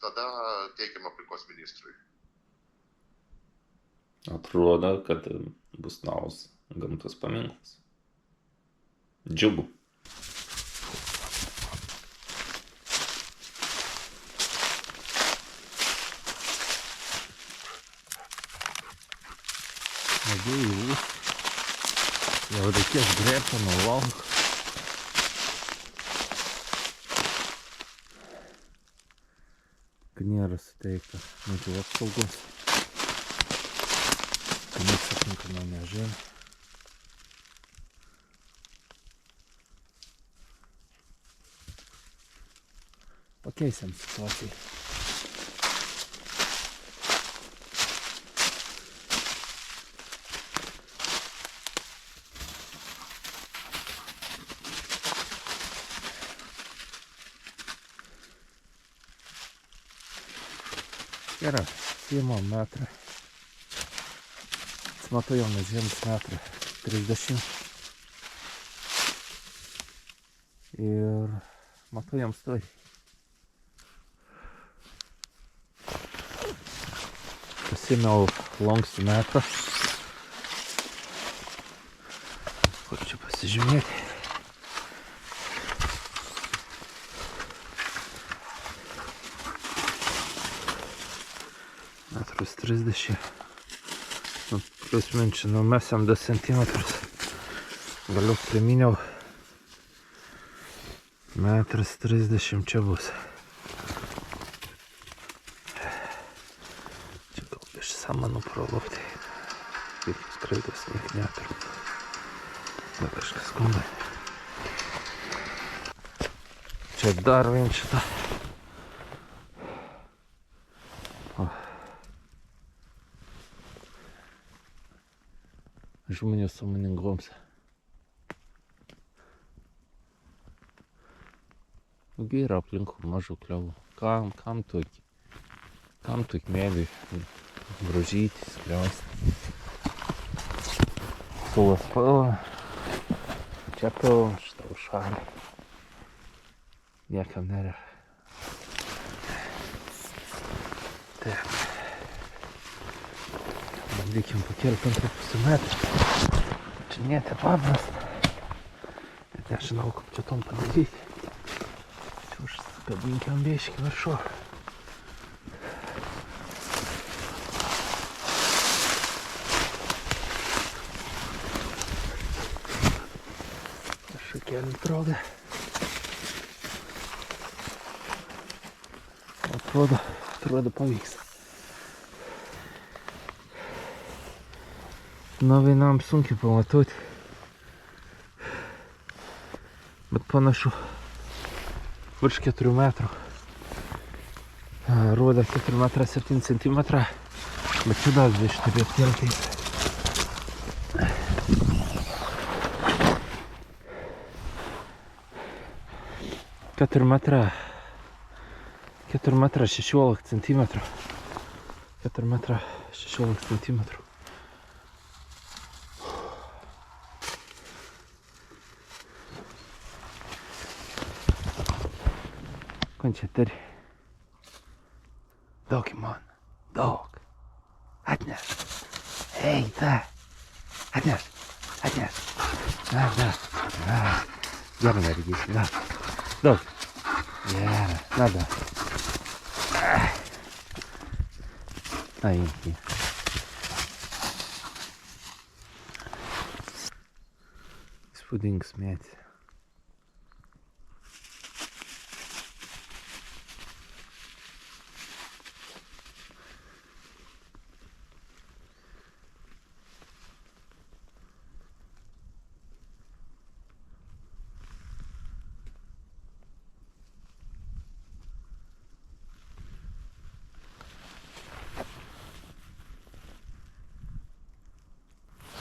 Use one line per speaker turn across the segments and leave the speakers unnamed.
tada teikiam aplinkos ministrui.
Atrodo, kad bus naujas gamtos paminklas. Džiugu.
Надеюсь, jau reikės grėbti nuo lauko. Kad nėra suteikta mažiau apsaugos. Kad nesakinka nuo nežėlė. Pakeisim situaciją. Yra 7 metrų. Matuojam nuo žemės metrų 30. Ir matuojam stoj. Pasimiau lankstį metrą. Kur čia pasižymėti? Metrus 30. Plius minčiau, mesėm 2 centimetrus. Galiu priminiau. Metras 30 čia bus. Čia gal iš samanų pralopti. Kaip skraidos niek neturiu. Da kažkas skundai. Čia dar vien šitą. Žmonių sąmoningoms. Yra aplinkų mažų kliovų. Kam tu medį bružyti, skriausti. Sulas pilna. Čia pilna, šitą užšalį. Niekam nėra. Taip. Bandykim pakelti 2,5 metrų. Čia nėte paprasta. Net nežinau, kaip čia tom padaryti. Čia užkabinkiam biškį viršų. Šakėlį traukia. Atrodo pavyks. Nu, vienam sunkiai pamatuoti. Bet panašu virš 4 metrų. Rodo 4 metrą 7 centimetrą. Bet čia dar 24 keltais. 4 metrą 16 centimetrų. 4 metrą 16 centimetrų. Končia turi. Daug man. Daug. Atneš. Ei, ta. Atneš. Na. Gerai mergysi, na. Daug. Gerai, na da. Na, imki. Įspūdingas medis.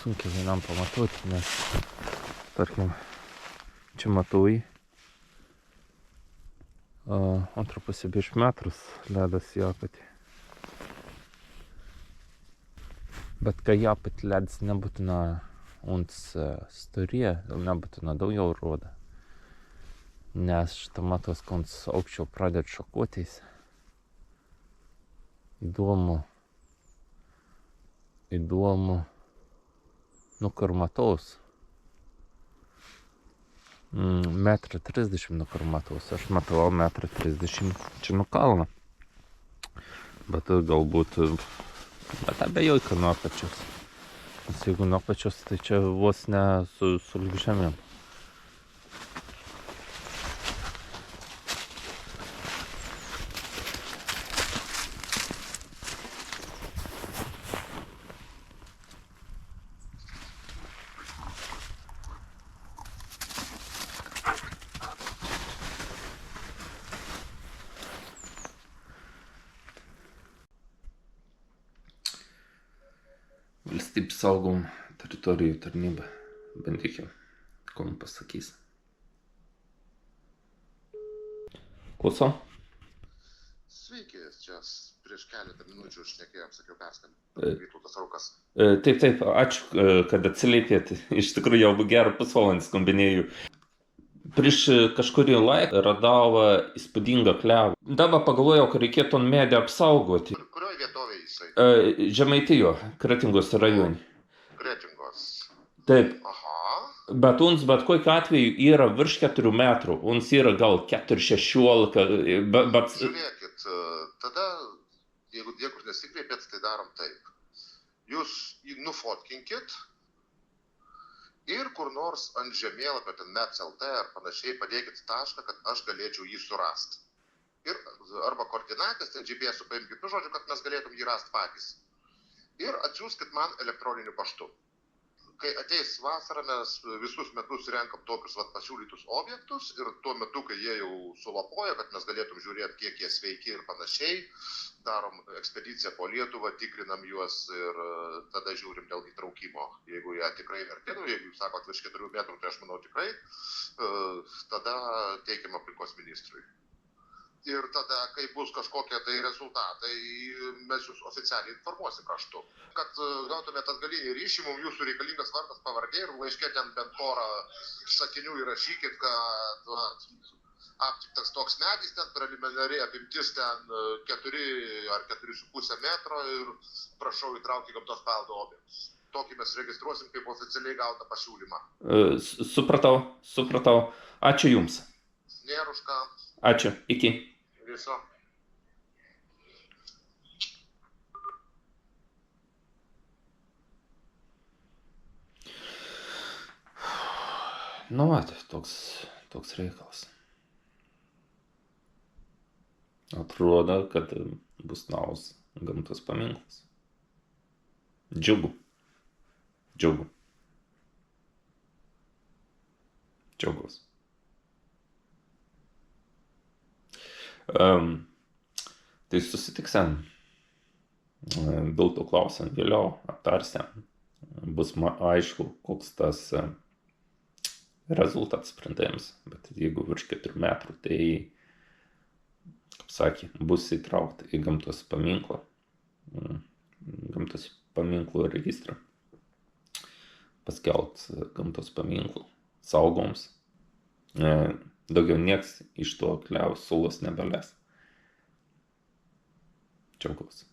Sunkiai vienam pamatuoti, nes, tarkim, čia matuoji, antrą pusę virš metrus ledas į apatį. Bet kai apatį ledas nebūtina uns storija, nebūtina daugiau rodo, nes šitą matos, kai aukščiau pradėt šokuotis, Įdomu. Nu, kur mataus. 1,30 m, nu, kur mataus. Aš matau 1,30 m. Čia nu kalną. Bet galbūt... Bet abejoju, kad nuo apačios. Nes jeigu nuo apačios, tai čia vos ne su lyg žemėm.
Valstybės saugomų teritorijų tarnyba. Bandykim, ko man pasakys. Klausau?
Sveiki, čia prieš keletą minučių šnekėjom, sakiau, perskambinti. Vytautas Raukas.
Taip, ačiū, kad atsiliepėt. Iš tikrųjų jau gerą pusvalandį skambinėjau. Prieš kažkurį laiką radau įspūdingą klevą. Dabar pagalvojau, kad reikėtų medį apsaugoti.
Kurioje vietovėje jisai?
Žemaitijo, Kretingos rajone.
Kretingos.
Taip.
Aha.
Bet uns bet kokiu atveju yra virš 4 metrų. Uns yra gal 4,16. Bet...
Žiūrėkit, tada, jeigu niekur nesikreipėt, tai darom taip. Jūs jį nufotkinkit ir kur nors ant žemėlapio, ten Maps.lt ar panašiai, padėkit tašką, kad aš galėčiau jį surasti. Ir arba koordinatės, ten GPS-ų paimkit, žodžiu, kad mes galėtum jį rasti patys. Ir atsiųskit man elektroniniu paštu. Kai ateis vasara, mes visus metus renkam tokius pasiūlytus objektus ir tuo metu, kai jie jau sulapoja, kad mes galėtum žiūrėti, kiek jie sveiki ir panašiai, darom ekspediciją po Lietuvą, tikrinam juos ir tada žiūrim dėl įtraukimo. Jeigu jie tikrai vertinu, jeigu jūs sakot virš 4 metrų, tai aš manau tikrai, tada teikiam aplinkos ministrui. Ir tada, kai bus kažkokie tai rezultatai, mes jūs oficialiai informuosim raštu. Kad gautumėt atgalinį ryšį, mums jūsų reikalingas vardas, pavardė ir laiške ten bent porą sakinių įrašykit, kad aptiktas toks medis, ten preliminariai apimtis ten 4 ar 4,5 metro ir prašau įtraukti gamtos paveldo objektus. Tokį mes registruosim kaip oficialiai gautą pasiūlymą.
Supratau. Ačiū Jums.
Nėr už ką.
Ačiū. Iki.
Viso.
Nu, toks reikalas. Atrodo, kad bus naujas gamtos paminklas. Džiugu. Džiaugiuosi. Tai susitiksim. Dėl to klausim vėliau, aptarsim. Bus aišku, koks tas rezultatas sprendimas. Bet jeigu virš 4 metrų, tai, kaip sakė, bus įtraukta į gamtos paminklą. Gamtos paminklų registrą. Paskelbt gamtos paminklų saugoms. Daugiau nieks iš to klevo sulos nebelės. Džiaugiuosi.